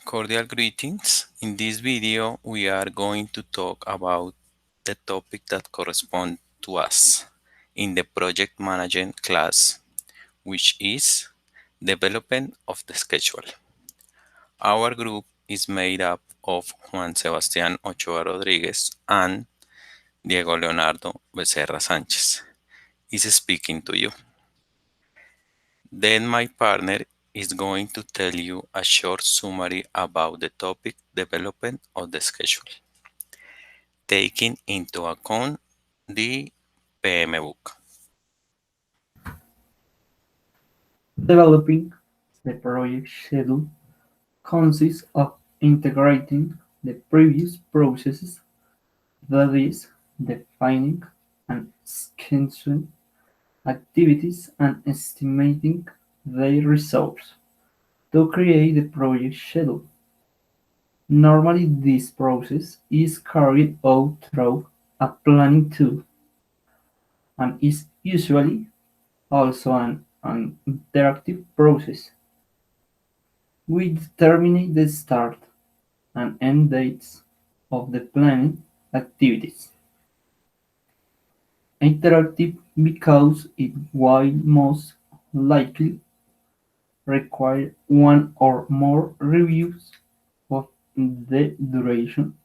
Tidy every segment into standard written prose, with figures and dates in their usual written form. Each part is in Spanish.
Cordial greetings. In this video, we are going to talk about the topic that corresponds to us in the project management class, which is development of the schedule. Our group is made up of Juan Sebastián Ochoa Rodríguez and Diego Leonardo Becerra Sánchez is speaking to you. Then my partner is going to tell you a short summary about the topic development of the schedule, taking into account the PM book. Developing the project schedule consists of integrating the previous processes, that is, defining and scheduling activities and estimating their results to create the project schedule. Normally, this process is carried out through a planning tool and is usually also an interactive process. We determine the start and end dates of the planning activities. Interactive because it will most likely require one or more reviews of the duration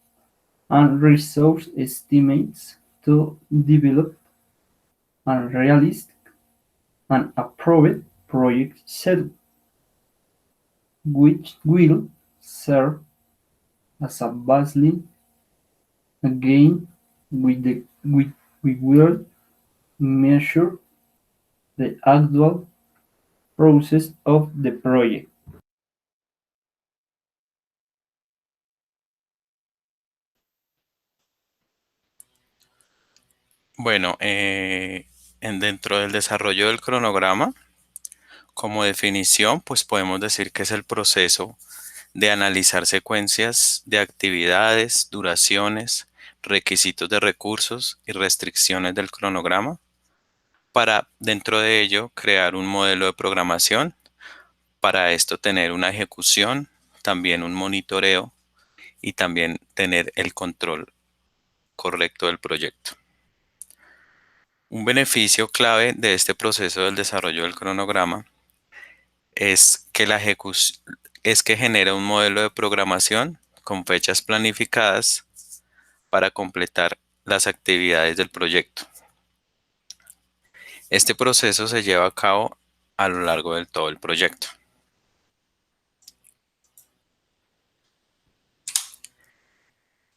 and resource estimates to develop a realistic and approved project schedule, which will serve as a baseline. Again, we will measure the actual process of the project. Bueno, dentro del desarrollo del cronograma, como definición, pues podemos decir que es el proceso de analizar secuencias de actividades, duraciones, requisitos de recursos y restricciones del cronograma para dentro de ello crear un modelo de programación, para esto tener una ejecución, también un monitoreo y también tener el control correcto del proyecto. Un beneficio clave de este proceso del desarrollo del cronograma es que genera un modelo de programación con fechas planificadas para completar las actividades del proyecto. Este proceso se lleva a cabo a lo largo de todo el proyecto.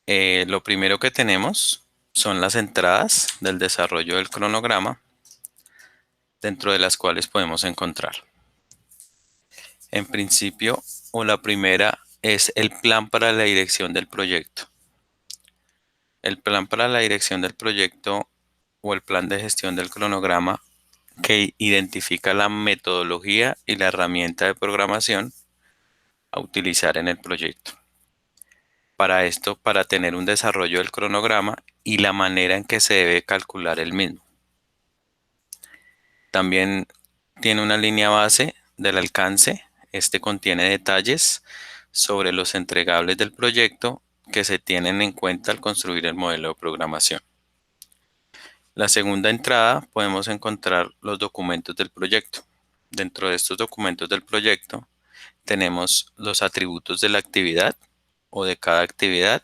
Lo primero que tenemos son las entradas del desarrollo del cronograma, dentro de las cuales podemos encontrar. En principio, la primera es el plan para la dirección del proyecto. El plan para la dirección del proyecto o el plan de gestión del cronograma que identifica la metodología y la herramienta de programación a utilizar en el proyecto. Para esto, para tener un desarrollo del cronograma y la manera en que se debe calcular el mismo. También tiene una línea base del alcance. Este contiene detalles sobre los entregables del proyecto que se tienen en cuenta al construir el modelo de programación. La segunda entrada podemos encontrar los documentos del proyecto. Dentro de estos documentos del proyecto tenemos los atributos de la actividad o de cada actividad,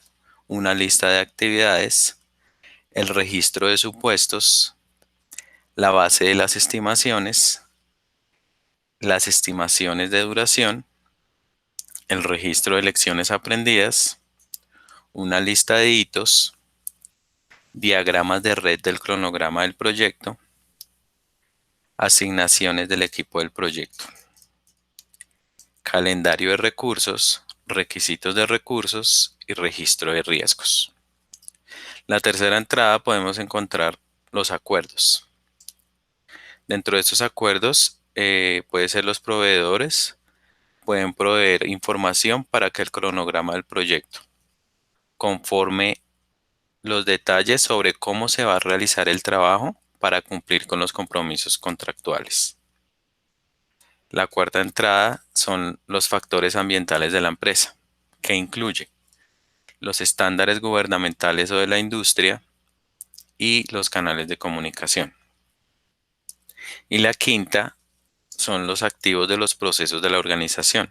una lista de actividades, el registro de supuestos, la base de las estimaciones de duración, el registro de lecciones aprendidas, una lista de hitos, diagramas de red del cronograma del proyecto, asignaciones del equipo del proyecto, calendario de recursos, requisitos de recursos y registro de riesgos. La tercera entrada podemos encontrar los acuerdos. Dentro de estos acuerdos puede ser los proveedores, pueden proveer información para que el cronograma del proyecto conforme los detalles sobre cómo se va a realizar el trabajo para cumplir con los compromisos contractuales. La cuarta entrada son los factores ambientales de la empresa. que incluye los estándares gubernamentales o de la industria y los canales de comunicación. Y la quinta son los activos de los procesos de la organización.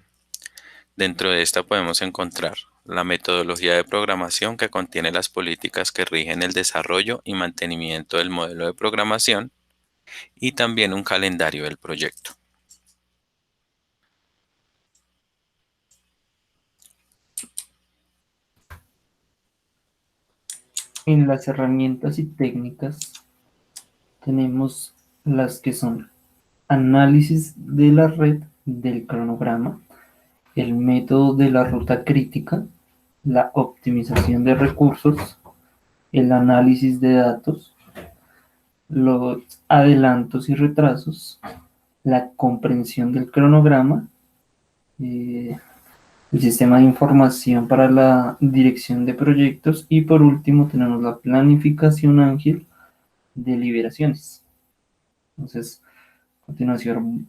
Dentro de esta podemos encontrar la metodología de programación que contiene las políticas que rigen el desarrollo y mantenimiento del modelo de programación y también un calendario del proyecto. En las herramientas y técnicas tenemos las que son análisis de la red del cronograma, el método de la ruta crítica, la optimización de recursos, el análisis de datos, los adelantos y retrasos, la comprensión del cronograma, eh, el sistema de información para la dirección de proyectos y por último tenemos la planificación ágil de liberaciones. Entonces,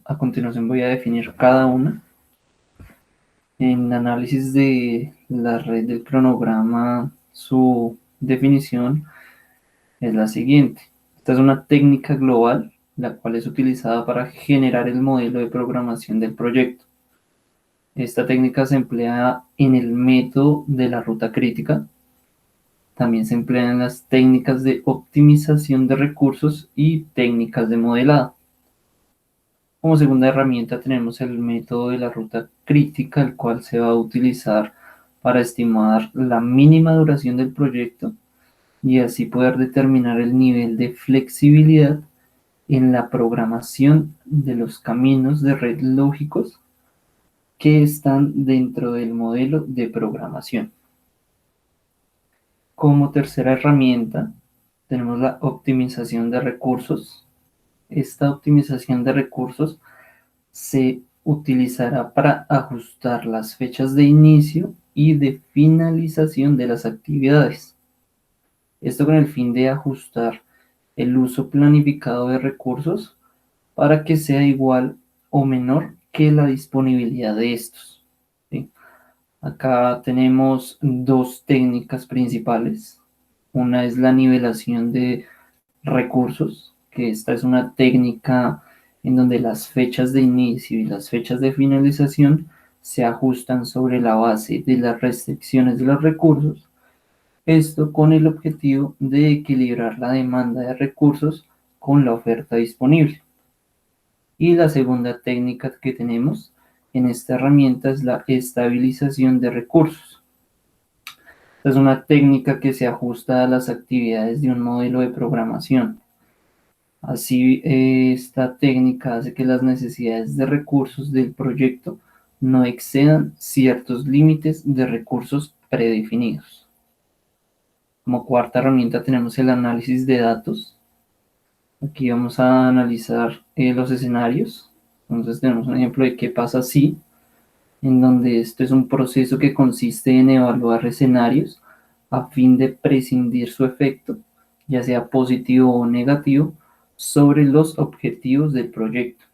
a continuación voy a definir cada una. En análisis de la red del cronograma, su definición es la siguiente. Esta es una técnica global, la cual es utilizada para generar el modelo de programación del proyecto. Esta técnica se emplea en el método de la ruta crítica. También se emplea en las técnicas de optimización de recursos y técnicas de modelado. Como segunda herramienta tenemos el método de la ruta crítica, el cual se va a utilizar para estimar la mínima duración del proyecto y así poder determinar el nivel de flexibilidad en la programación de los caminos de red lógicos que están dentro del modelo de programación. Como tercera herramienta tenemos la optimización de recursos. Esta optimización de recursos se utilizará para ajustar las fechas de inicio y de finalización de las actividades. Esto con el fin de ajustar el uso planificado de recursos para que sea igual o menor que la disponibilidad de estos. ¿Sí? Acá tenemos dos técnicas principales. Una es la nivelación de recursos, que esta es una técnica en donde las fechas de inicio y las fechas de finalización se ajustan sobre la base de las restricciones de los recursos. Esto con el objetivo de equilibrar la demanda de recursos con la oferta disponible. Y la segunda técnica que tenemos en esta herramienta es la estabilización de recursos. Es una técnica que se ajusta a las actividades de un modelo de programación. Así, esta técnica hace que las necesidades de recursos del proyecto no excedan ciertos límites de recursos predefinidos. Como cuarta herramienta tenemos el análisis de datos. Aquí vamos a analizar los escenarios. Entonces tenemos un ejemplo de qué pasa si, en donde esto es un proceso que consiste en evaluar escenarios a fin de prescindir su efecto, ya sea positivo o negativo, sobre los objetivos del proyecto.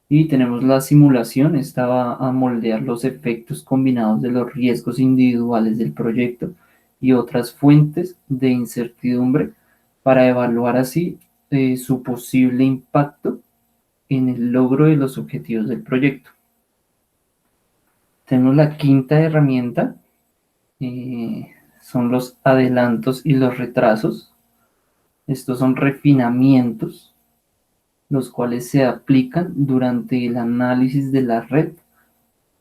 Y tenemos la simulación, esta va a moldear los efectos combinados de los riesgos individuales del proyecto y otras fuentes de incertidumbre para evaluar así su posible impacto en el logro de los objetivos del proyecto. Tenemos la quinta herramienta, son los adelantos y los retrasos. Estos son refinamientos, los cuales se aplican durante el análisis de la red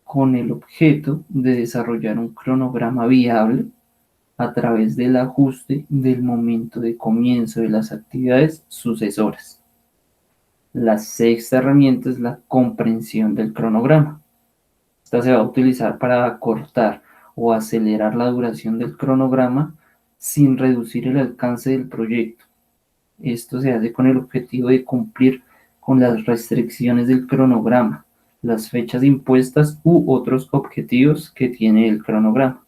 con el objeto de desarrollar un cronograma viable a través del ajuste del momento de comienzo de las actividades sucesoras. La sexta herramienta es la comprensión del cronograma. Esta se va a utilizar para acortar o acelerar la duración del cronograma sin reducir el alcance del proyecto. Esto se hace con el objetivo de cumplir con las restricciones del cronograma, las fechas impuestas u otros objetivos que tiene el cronograma.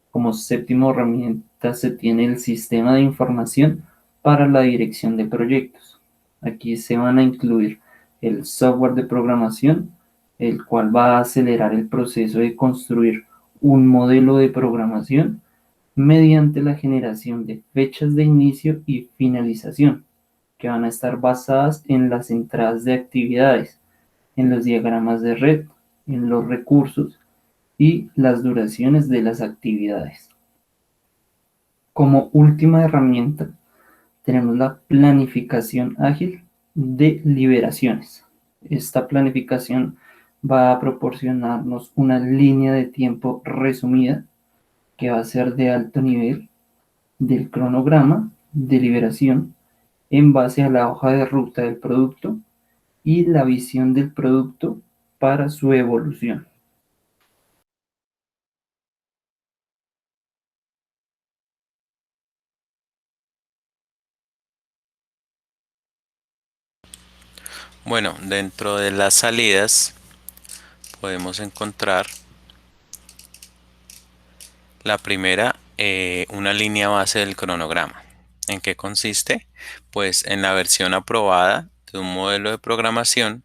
Como séptima herramienta se tiene el sistema de información para la dirección de proyectos. Aquí se van a incluir el software de programación, el cual va a acelerar el proceso de construir un modelo de programación mediante la generación de fechas de inicio y finalización, que van a estar basadas en las entradas de actividades, en los diagramas de red, en los recursos y las duraciones de las actividades. Como última herramienta, tenemos la planificación ágil de liberaciones. Esta planificación va a proporcionarnos una línea de tiempo resumida que va a ser de alto nivel del cronograma de liberación en base a la hoja de ruta del producto y la visión del producto para su evolución. Bueno, dentro de las salidas podemos encontrar la primera, una línea base del cronograma. ¿En qué consiste? Pues en la versión aprobada de un modelo de programación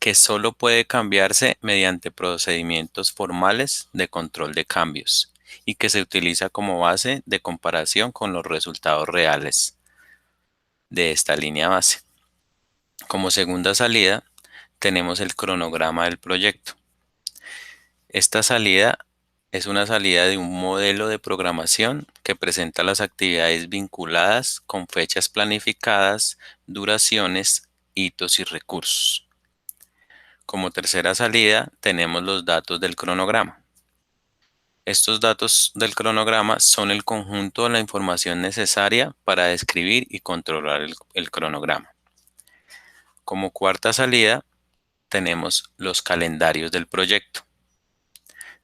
que solo puede cambiarse mediante procedimientos formales de control de cambios y que se utiliza como base de comparación con los resultados reales de esta línea base. Como segunda salida, tenemos el cronograma del proyecto. Esta salida es una salida de un modelo de programación que presenta las actividades vinculadas con fechas planificadas, duraciones, hitos y recursos. Como tercera salida, tenemos los datos del cronograma. Estos datos del cronograma son el conjunto de la información necesaria para describir y controlar el cronograma. Como cuarta salida, tenemos los calendarios del proyecto.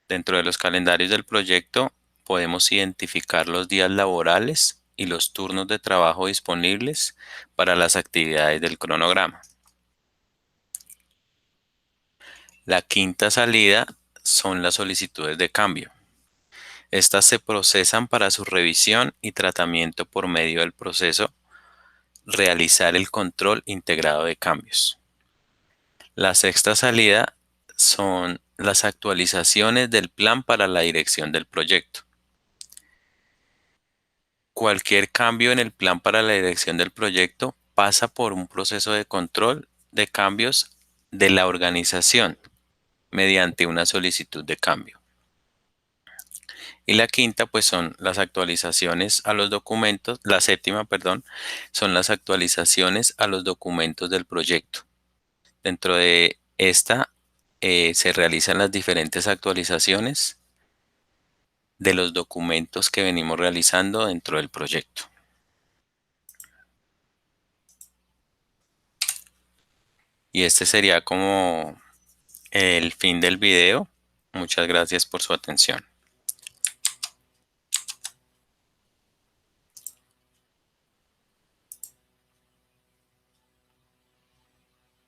Dentro de los calendarios del proyecto podemos identificar los días laborales y los turnos de trabajo disponibles para las actividades del cronograma. La quinta salida son las solicitudes de cambio. Estas se procesan para su revisión y tratamiento por medio del proceso realizar el control integrado de cambios. La sexta salida son las actualizaciones del plan para la dirección del proyecto. Cualquier cambio en el plan para la dirección del proyecto pasa por un proceso de control de cambios de la organización mediante una solicitud de cambio. Y la quinta, pues son las actualizaciones a los documentos, la séptima, perdón, son las actualizaciones a los documentos del proyecto. Dentro de esta se realizan las diferentes actualizaciones de los documentos que venimos realizando dentro del proyecto. Y este sería como el fin del video. Muchas gracias por su atención.